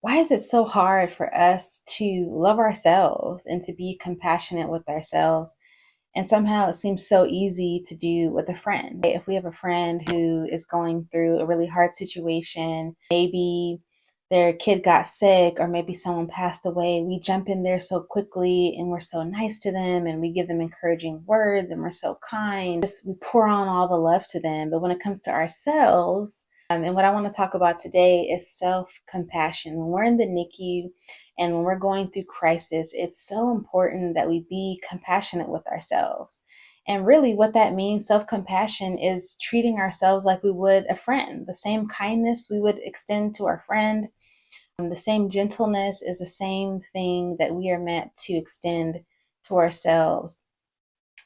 Why is it so hard for us to love ourselves and to be compassionate with ourselves? And somehow it seems so easy to do with a friend. If we have a friend who is going through a really hard situation, maybe their kid got sick or maybe someone passed away, we jump in there so quickly and we're so nice to them and we give them encouraging words and we're so kind. We pour on all the love to them. But when it comes to ourselves, and what I want to talk about today is self-compassion. When we're in the NICU and when we're going through crisis, it's so important that we be compassionate with ourselves. And really, what that means, self compassion, is treating ourselves like we would a friend. The same kindness we would extend to our friend, the same gentleness is the same thing that we are meant to extend to ourselves.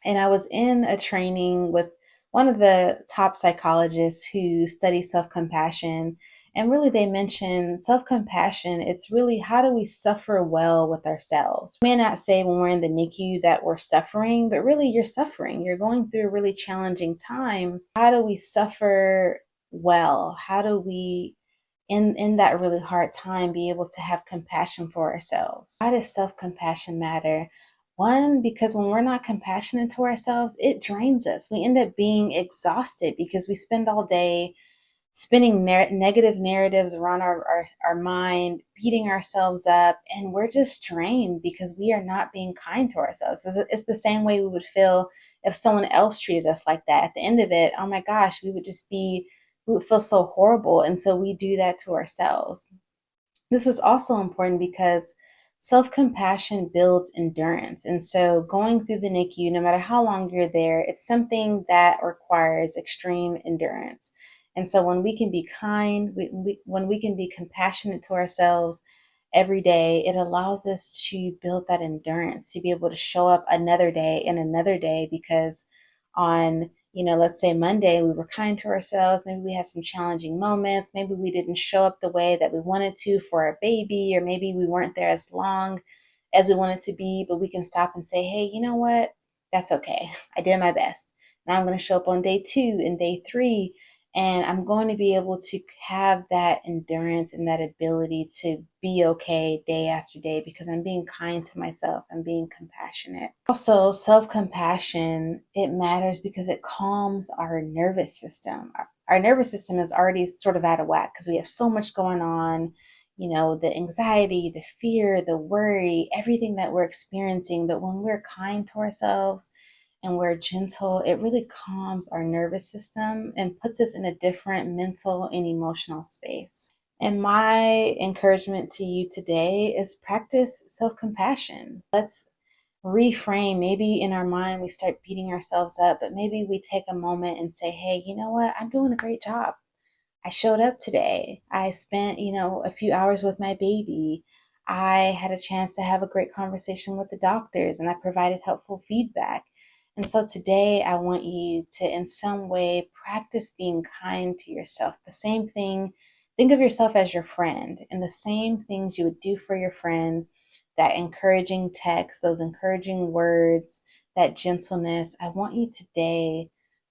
And I was in a training with one of the top psychologists who studies self compassion. And really, they mentioned self compassion. It's really how do we suffer well with ourselves? We may not say when we're in the NICU that we're suffering, but really, you're suffering. You're going through a really challenging time. How do we suffer well? How do we, in that really hard time, be able to have compassion for ourselves? Why does self compassion matter? One, because when we're not compassionate to ourselves, it drains us. We end up being exhausted because we spend all day spinning negative narratives around our mind, beating ourselves up, and we're just drained because we are not being kind to ourselves. It's the same way we would feel if someone else treated us like that. At the end of it, oh my gosh, we would feel so horrible. And so we do that to ourselves. This is also important because self compassion builds endurance. And so, going through the NICU, no matter how long you're there, it's something that requires extreme endurance. And so, when we can be kind, when we can be compassionate to ourselves every day, it allows us to build that endurance to be able to show up another day and another day because on let's say Monday, we were kind to ourselves. Maybe we had some challenging moments. Maybe we didn't show up the way that we wanted to for our baby, or maybe we weren't there as long as we wanted to be, but we can stop and say, hey, you know what? That's okay. I did my best. Now I'm going to show up on day 2 and day 3, and I'm going to be able to have that endurance and that ability to be okay day after day because I'm being kind to myself. I'm being compassionate. Also, self-compassion, it matters because it calms our nervous system. Our nervous system is already sort of out of whack because we have so much going on, the anxiety, the fear, the worry, everything that we're experiencing. But when we're kind to ourselves, and we're gentle, it really calms our nervous system and puts us in a different mental and emotional space. And my encouragement to you today is practice self compassion. Let's reframe. Maybe in our mind, we start beating ourselves up, but maybe we take a moment and say, hey, you know what? I'm doing a great job. I showed up today. I spent, a few hours with my baby. I had a chance to have a great conversation with the doctors and I provided helpful feedback. And so today I want you to, in some way, practice being kind to yourself. The same thing, think of yourself as your friend and the same things you would do for your friend, that encouraging text, those encouraging words, that gentleness. I want you today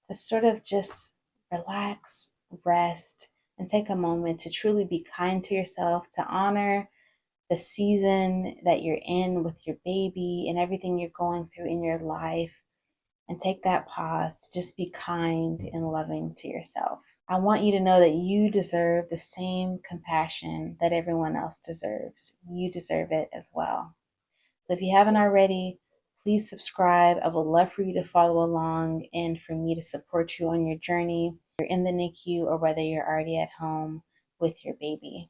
to sort of just relax, rest, and take a moment to truly be kind to yourself, to honor the season that you're in with your baby and everything you're going through in your life, and take that pause to just be kind and loving to yourself. I want you to know that you deserve the same compassion that everyone else deserves. You deserve it as well. So if you haven't already, please subscribe. I would love for you to follow along and for me to support you on your journey. You're in the NICU or whether you're already at home with your baby.